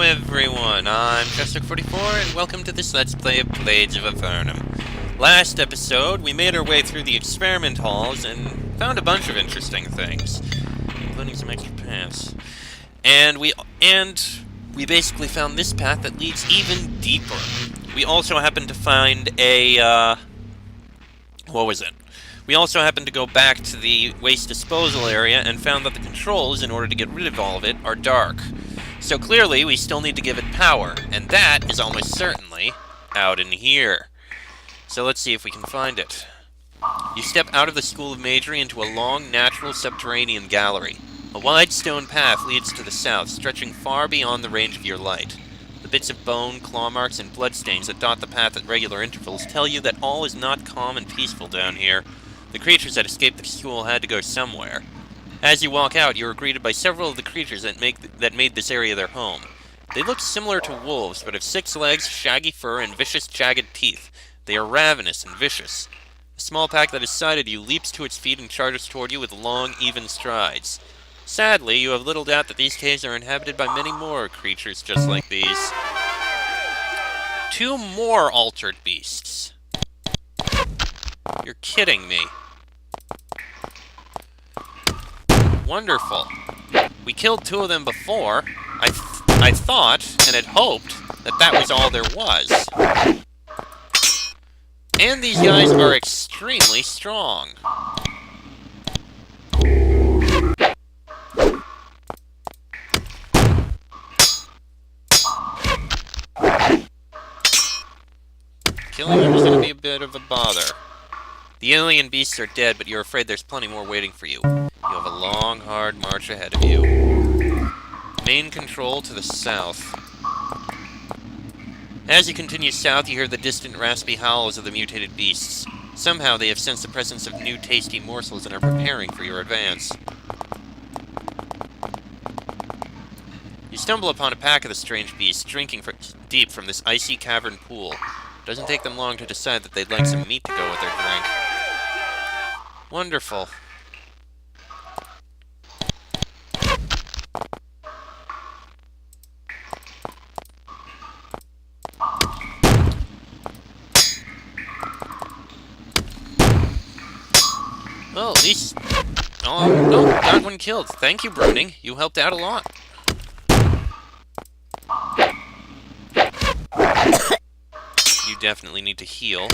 everyone, I'm Chester44 and welcome to this Let's Play of Blades of Avernum. Last episode, we made our way through the experiment halls and found a bunch of interesting things, including some extra paths. And we basically found this path that leads even deeper. We also happened to find a, what was it? We also happened to go back to the waste disposal area and found that the controls, in order to get rid of all of it, are dark. So clearly, we still need to give it power, and that is almost certainly out in here. So let's see if we can find it. You step out of the School of Magery into a long, natural subterranean gallery. A wide stone path leads to the south, stretching far beyond the range of your light. The bits of bone, claw marks, and bloodstains that dot the path at regular intervals tell you that all is not calm and peaceful down here. The creatures that escaped the school had to go somewhere. As you walk out, you are greeted by several of the creatures that made this area their home. They look similar to wolves, but have 6 legs, shaggy fur, and vicious, jagged teeth. They are ravenous and vicious. A small pack that has sighted you leaps to its feet and charges toward you with long, even strides. Sadly, you have little doubt that these caves are inhabited by many more creatures just like these. 2 more altered beasts. You're kidding me. Wonderful. We killed 2 of them before. I thought and had hoped that that was all there was. And these guys are extremely strong. Killing them is going to be a bit of a bother. The alien beasts are dead, but you're afraid there's plenty more waiting for you. You have a long, hard march ahead of you. Main control to the south. As you continue south, you hear the distant, raspy howls of the mutated beasts. Somehow they have sensed the presence of new, tasty morsels and are preparing for your advance. You stumble upon a pack of the strange beasts, drinking deep from this icy cavern pool. It doesn't take them long to decide that they'd like some meat to go with their drink. Wonderful. Well, at least... Oh, no, got one killed. Thank you, Bruning. You helped out a lot. You definitely need to heal.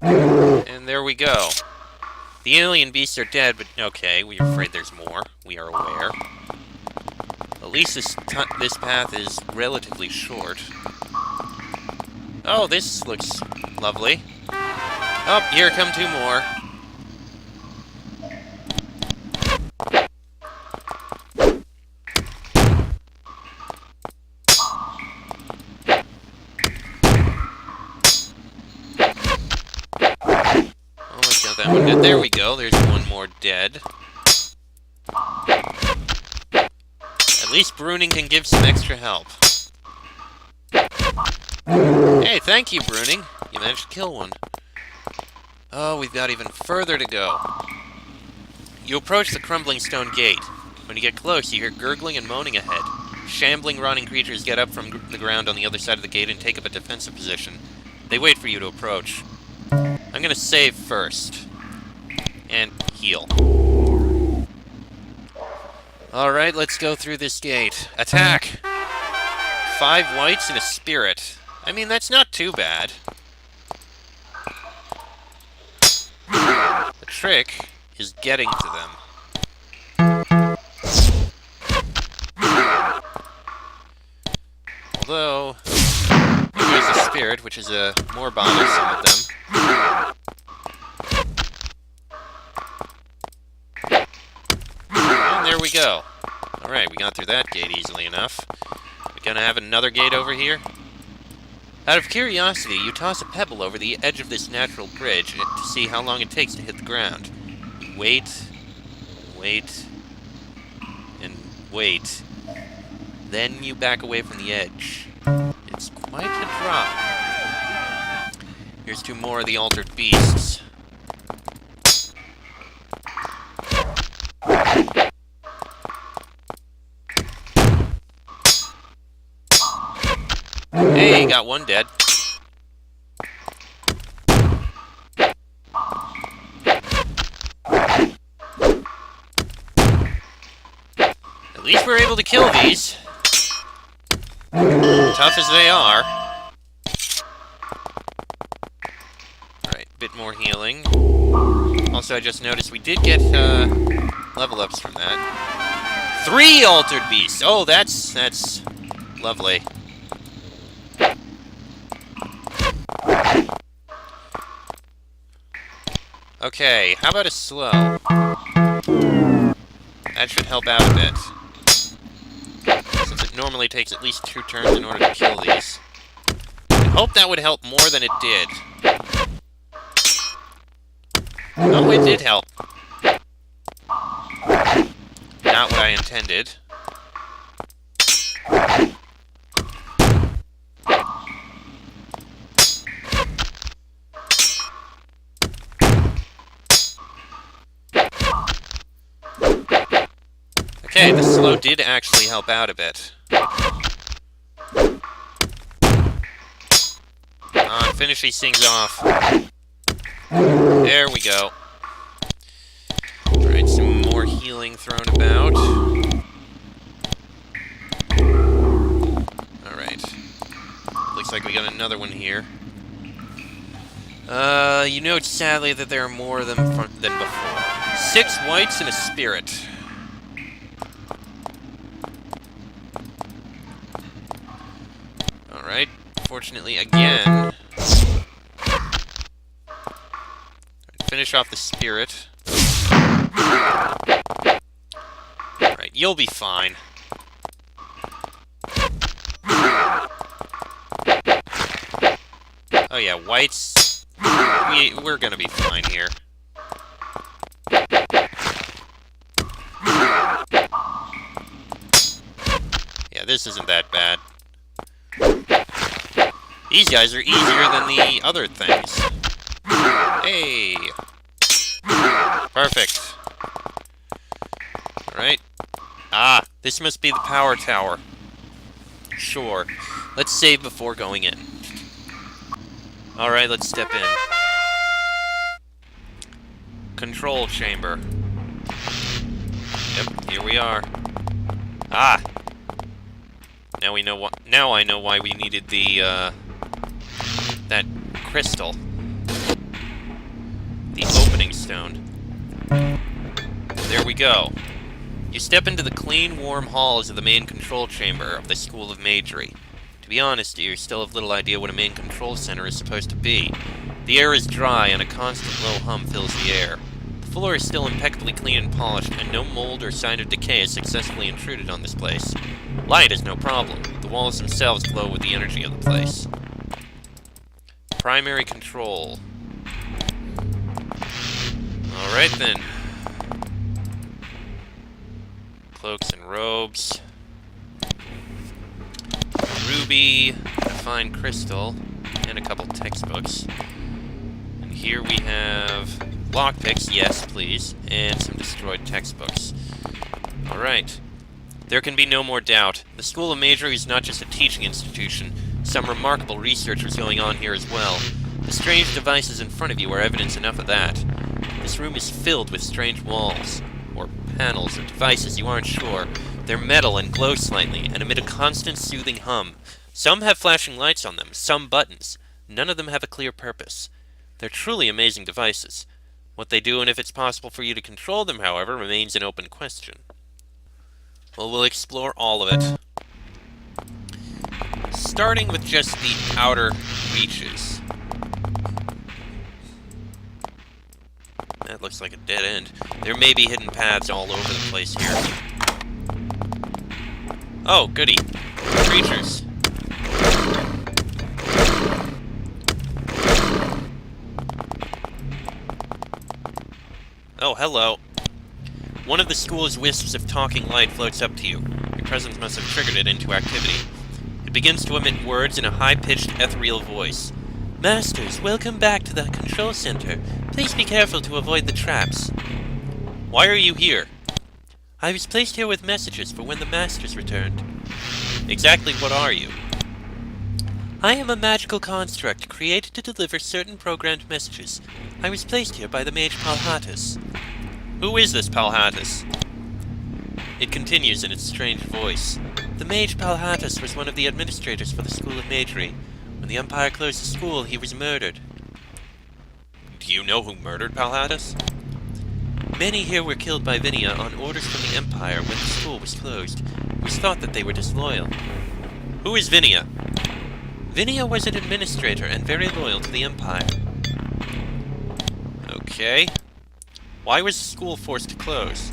And there we go. The alien beasts are dead, but okay, we're afraid there's more. We are aware. At least this path is relatively short. Oh, this looks lovely. Oh, here come 2 more. Almost got that one dead. There we go. There's 1 more dead. At least Bruning can give some extra help. Hey, thank you, Bruning. You managed to kill one. Oh, we've got even further to go. You approach the crumbling stone gate. When you get close, you hear gurgling and moaning ahead. Shambling, rotting creatures get up from the ground on the other side of the gate and take up a defensive position. They wait for you to approach. I'm gonna save first. And heal. Alright, let's go through this gate. Attack! 5 whites and a spirit. I mean, that's not too bad. The trick is getting to them. Although, there's a spirit, which is more bothersome of them. And there we go. Alright, we got through that gate easily enough. We gonna have another gate over here? Out of curiosity, you toss a pebble over the edge of this natural bridge to see how long it takes to hit the ground. Wait, wait, and wait. Then you back away from the edge. It's quite a drop. Here's 2 more of the altered beasts. Hey, got one dead. At least we're able to kill these. Tough as they are. Alright, bit more healing. Also, I just noticed we did get level ups from that. 3 altered beasts! Oh, that's lovely. Okay, how about a slow? That should help out a bit. Since it normally takes at least 2 turns in order to kill these. I hope that would help more than it did. Oh, it did help. Not what I intended. Okay, the slow did actually help out a bit. Come on, finish these things off. There we go. Alright, some more healing thrown about. Alright. Looks like we got another one here. You note sadly that there are more than before. 6 whites and a spirit. Alright, fortunately, again. Finish off the spirit. Alright, you'll be fine. Oh yeah, whites. We're gonna be fine here. Yeah, this isn't that bad. These guys are easier than the other things. Hey! Perfect. Alright. Ah, this must be the power tower. Sure. Let's save before going in. Alright, let's step in. Control chamber. Yep, here we are. Ah! Now we know what. Now I know why we needed the that crystal, the opening stone. There we go. You step into the clean, warm halls of the main control chamber of the School of Magery. To be honest, you still have little idea what a main control center is supposed to be. The air is dry, and a constant low hum fills the air. The floor is still impeccably clean and polished, and no mold or sign of decay has successfully intruded on this place. Light is no problem. The walls themselves glow with the energy of the place. Primary control. Alright then. Cloaks and robes. Ruby, a fine crystal, and a couple textbooks. And here we have lockpicks, yes please, and some destroyed textbooks. Alright. There can be no more doubt. The School of Magery is not just a teaching institution. Some remarkable research was going on here as well. The strange devices in front of you are evidence enough of that. This room is filled with strange walls, or panels, or devices, you aren't sure. They're metal and glow slightly, and emit a constant soothing hum. Some have flashing lights on them, some buttons. None of them have a clear purpose. They're truly amazing devices. What they do and if it's possible for you to control them, however, remains an open question. Well, we'll explore all of it. Starting with just the outer reaches. That looks like a dead end. There may be hidden paths all over the place here. Oh, goody. Creatures. Oh, hello. One of the school's wisps of talking light floats up to you. Your presence must have triggered it into activity. It begins to emit words in a high-pitched, ethereal voice. Masters, welcome back to the control center. Please be careful to avoid the traps. Why are you here? I was placed here with messages for when the Masters returned. Exactly what are you? I am a magical construct created to deliver certain programmed messages. I was placed here by the mage Palhatus. Who is this Palhatus? It continues in its strange voice. The mage Palhatus was one of the administrators for the School of Magery. When the Empire closed the school, he was murdered. Do you know who murdered Palhatus? Many here were killed by Vinia on orders from the Empire when the school was closed. It was thought that they were disloyal. Who is Vinia? Vinia was an administrator and very loyal to the Empire. Okay. Why was the school forced to close?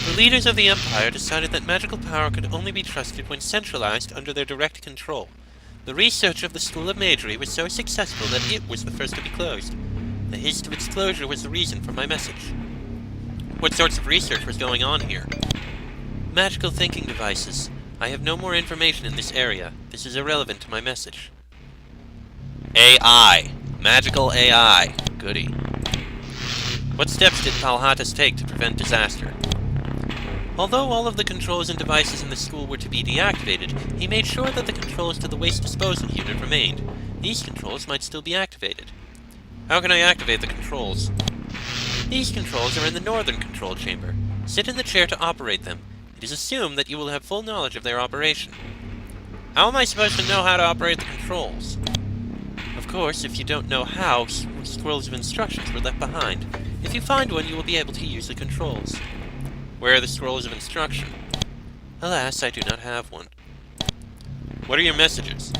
The leaders of the Empire decided that magical power could only be trusted when centralized under their direct control. The research of the School of Magery was so successful that it was the first to be closed. The haste of its closure was the reason for my message. What sorts of research was going on here? Magical thinking devices. I have no more information in this area. This is irrelevant to my message. AI. Magical AI. Goody. What steps did Palhatus take to prevent disaster? Although all of the controls and devices in the school were to be deactivated, he made sure that the controls to the waste disposal unit remained. These controls might still be activated. How can I activate the controls? These controls are in the northern control chamber. Sit in the chair to operate them. It is assumed that you will have full knowledge of their operation. How am I supposed to know how to operate the controls? Of course, if you don't know how, scrolls of instructions were left behind. If you find one, you will be able to use the controls. Where are the scrolls of instruction? Alas, I do not have one. What are your messages?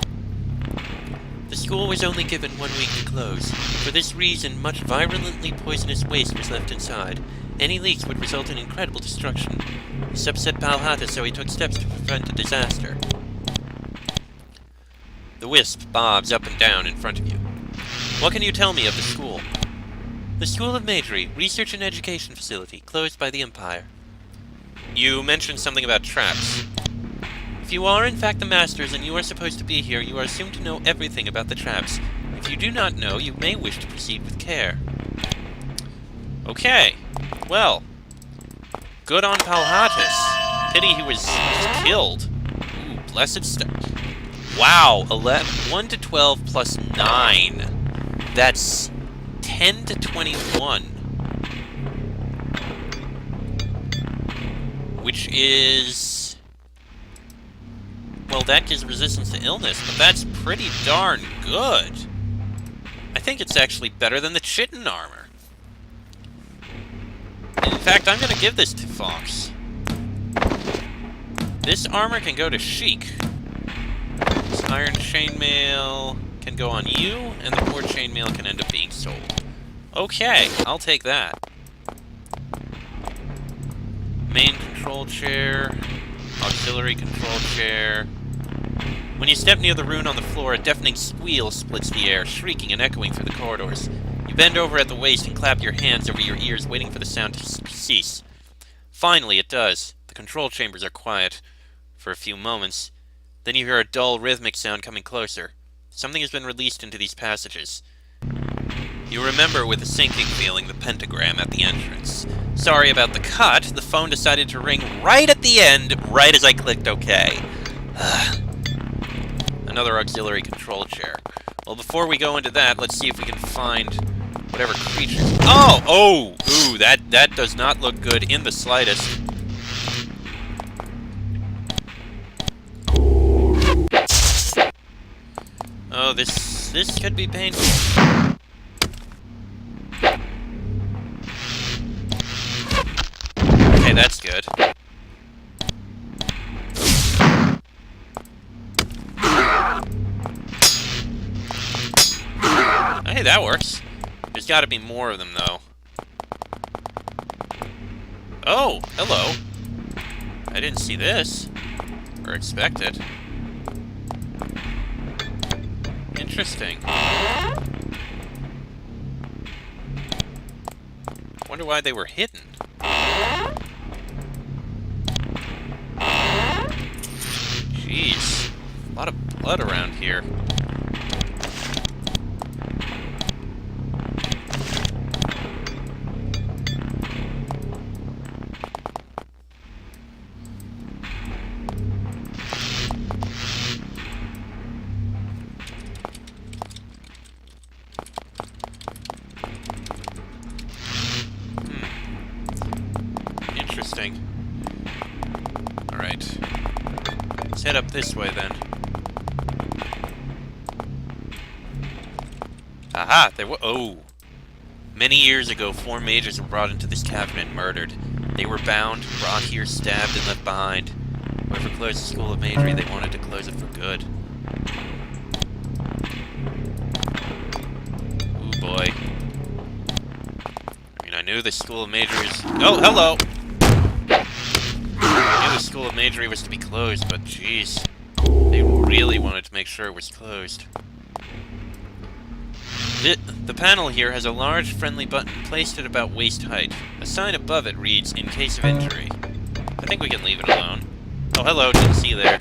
The school was only given 1 week to close. For this reason, much virulently poisonous waste was left inside. Any leaks would result in incredible destruction. This upset Palhatus, so he took steps to prevent a disaster. The wisp bobs up and down in front of you. What can you tell me of the school? The School of Magery, research and education facility, closed by the Empire. You mentioned something about traps. If you are in fact the Masters and you are supposed to be here, you are assumed to know everything about the traps. If you do not know, you may wish to proceed with care. Okay. Well. Good on Palhatus. Pity he was killed. Ooh, blessed stuff. Wow, 1 to 12 plus 9. That's 10 to 21. Which is... well, that gives resistance to illness, but that's pretty darn good. I think it's actually better than the Chitin armor. In fact, I'm gonna give this to Fox. This armor can go to Sheik. This iron chainmail can go on you, and the poor chainmail can end up being sold. Okay, I'll take that. Main control chair, auxiliary control chair. When you step near the rune on the floor, a deafening squeal splits the air, shrieking and echoing through the corridors. You bend over at the waist and clap your hands over your ears, waiting for the sound to cease. Finally, it does. The control chambers are quiet for a few moments. Then you hear a dull, rhythmic sound coming closer. Something has been released into these passages. You remember with a sinking feeling the pentagram at the entrance. Sorry about the cut. The phone decided to ring right at the end, right as I clicked OK. Another auxiliary control chair. Well, before we go into that, let's see if we can find whatever creature... Oh! Ooh, that does not look good in the slightest. Oh, this could be painful. Okay, that's good. Hey, that works. There's gotta be more of them, though. Oh, hello. I didn't see this. Or expect it. Interesting. Wonder why they were hidden. Jeez. A lot of blood around here. anything. Alright. Let's head up this way, then. Aha! There were— oh! Many years ago, 4 mages were brought into this cavern and murdered. They were bound, brought here, stabbed, and left behind. Whoever closed the School of Magery, they wanted to close it for good. Ooh, boy. I mean, I knew the School of Magery was— oh, hello! I knew the School of Magery was to be closed, but jeez. They really wanted to make sure it was closed. The panel here has a large, friendly button placed at about waist height. A sign above it reads, "In case of injury." I think we can leave it alone. Oh, hello, didn't see you there.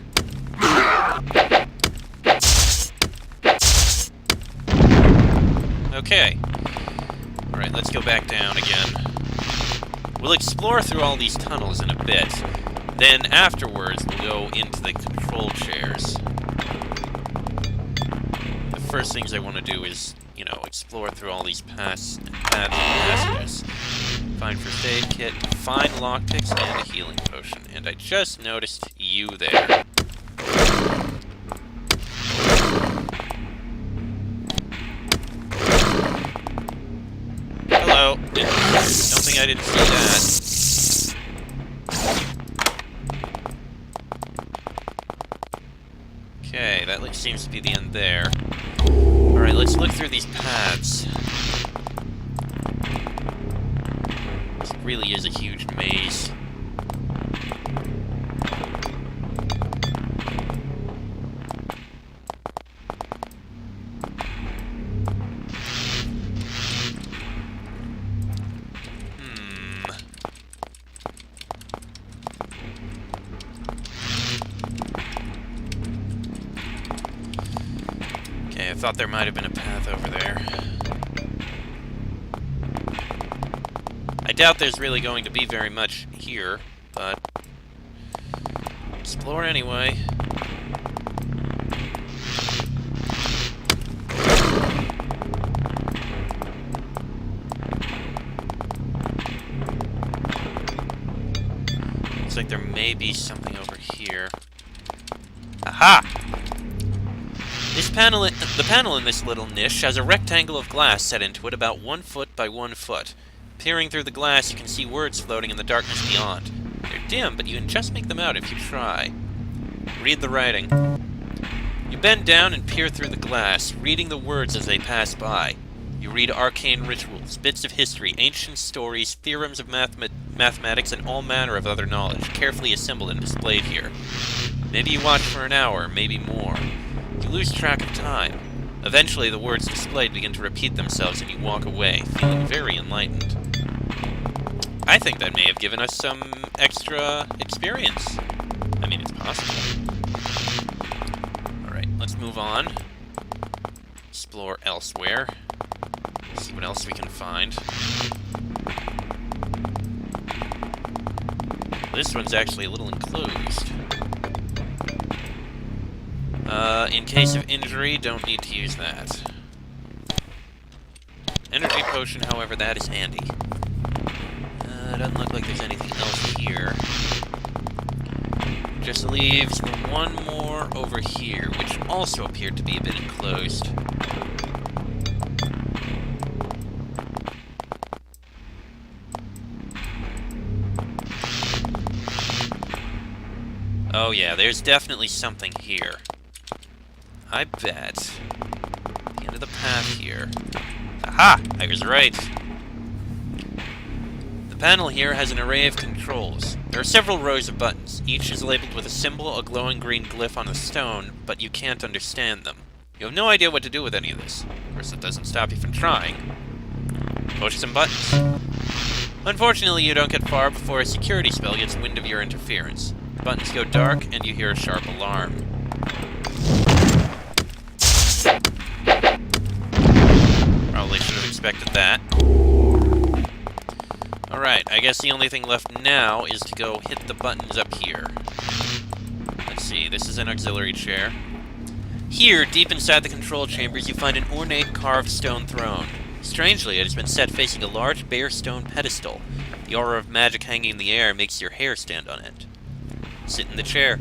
Okay. Alright, let's go back down again. We'll explore through all these tunnels in a bit. Then, afterwards, we'll go into the control chairs. The first things I want to do is, you know, explore through all these paths and passages. Find first aid kit, find lockpicks, and a healing potion. And I just noticed you there. Hello. Don't think I didn't see that. Okay, that seems to be the end there. Alright, let's look through these paths. This really is a huge maze. I thought there might have been a path over there. I doubt there's really going to be very much here, but explore anyway. Looks like there may be something over here. Aha! The panel in this little niche has a rectangle of glass set into it about 1 foot by 1 foot. Peering through the glass, you can see words floating in the darkness beyond. They're dim, but you can just make them out if you try. Read the writing. You bend down and peer through the glass, reading the words as they pass by. You read arcane rituals, bits of history, ancient stories, theorems of mathematics, and all manner of other knowledge, carefully assembled and displayed here. Maybe you watch for an hour, maybe more. You lose track of time. Eventually, the words displayed begin to repeat themselves and you walk away, feeling very enlightened. I think that may have given us some extra experience. I mean, it's possible. Alright, let's move on. Explore elsewhere. See what else we can find. This one's actually a little enclosed. In case of injury, don't need to use that. Energy potion, however, that is handy. Doesn't look like there's anything else here. Just leaves the one more over here, which also appeared to be a bit enclosed. Oh yeah, there's definitely something here. I bet. The end of the path here. Aha! I was right. The panel here has an array of controls. There are several rows of buttons. Each is labeled with a symbol, a glowing green glyph on a stone, but you can't understand them. You have no idea what to do with any of this. Of course, it doesn't stop you from trying. Push some buttons. Unfortunately, you don't get far before a security spell gets wind of your interference. The buttons go dark, and you hear a sharp alarm. Probably should have expected that. Alright, I guess the only thing left now is to go hit the buttons up here. Let's see, this is an auxiliary chair. Here, deep inside the control chambers, you find an ornate carved stone throne. Strangely, it has been set facing a large bare stone pedestal. The aura of magic hanging in the air makes your hair stand on end. Sit in the chair.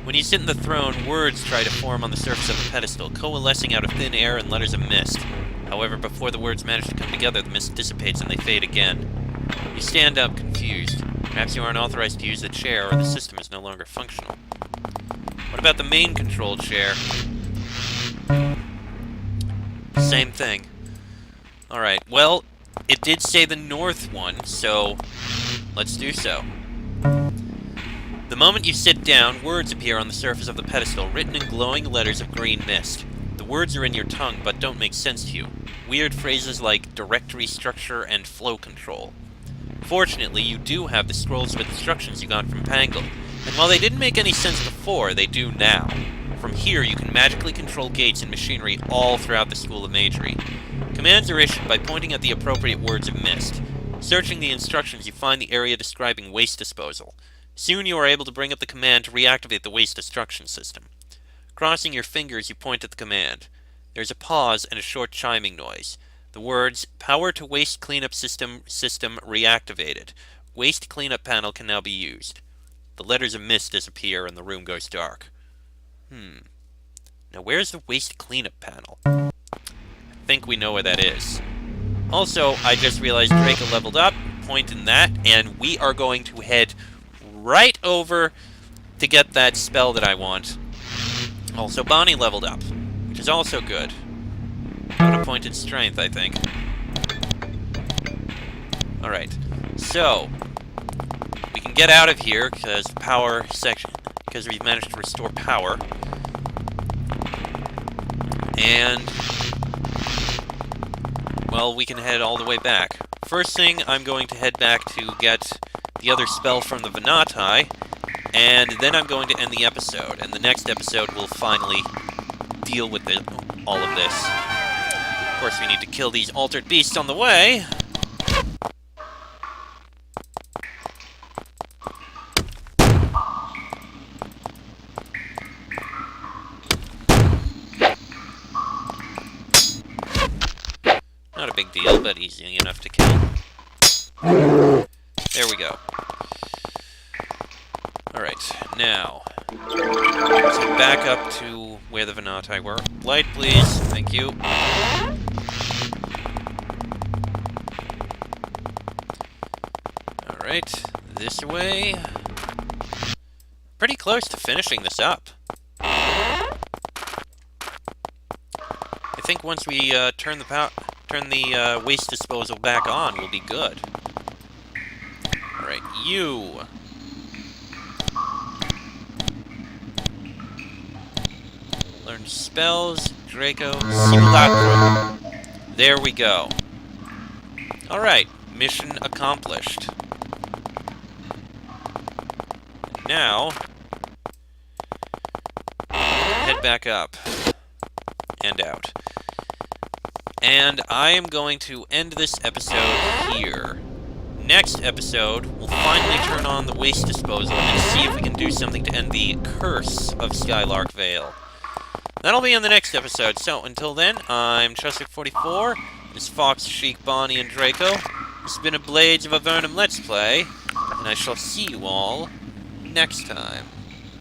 When you sit in the throne, words try to form on the surface of the pedestal, coalescing out of thin air and letters of mist. However, before the words manage to come together, the mist dissipates and they fade again. You stand up, confused. Perhaps you aren't authorized to use the chair, or the system is no longer functional. What about the main control chair? Same thing. Alright, well, it did say the north one, so let's do so. The moment you sit down, words appear on the surface of the pedestal, written in glowing letters of green mist. The words are in your tongue, but don't make sense to you. Weird phrases like directory structure and flow control. Fortunately, you do have the scrolls with instructions you got from Pangle, and while they didn't make any sense before, they do now. From here, you can magically control gates and machinery all throughout the School of Magery. Commands are issued by pointing at the appropriate words of mist. Searching the instructions, you find the area describing waste disposal. Soon you are able to bring up the command to reactivate the waste destruction system. Crossing your fingers, you point at the command. There's a pause and a short chiming noise. The words, "Power to waste cleanup system reactivated. Waste cleanup panel can now be used." The letters of mist disappear and the room goes dark. Now where's the waste cleanup panel? I think we know where that is. Also, I just realized Draco leveled up, point in that, and we are going to head right over to get that spell that I want. Also, Bonnie leveled up, which is also good. Got a point in strength, I think. Alright, so we can get out of here because we've managed to restore power. And well, we can head all the way back. First thing, I'm going to head back to get the other spell from the Venatai, and then I'm going to end the episode, and the next episode will finally deal with all of this. Of course, we need to kill these altered beasts on the way. Not a big deal, but easy enough to kill. There we go. Alright, now let's head back up to where the Venatai were. Light, please. Thank you. Alright, this way. Pretty close to finishing this up. I think once we turn the waste disposal back on, we'll be good. Alright, you. Learn spells, Draco, Simulacrum. There we go. Alright, mission accomplished. Now, head back up and out. And I am going to end this episode here. Next episode, we'll finally turn on the waste disposal and see if we can do something to end the curse of Skylark Vale. That'll be in the next episode, so until then, I'm Chester44, this Fox, Sheik, Bonnie, and Draco. This has been a Blades of Avernum Let's Play, and I shall see you all next time.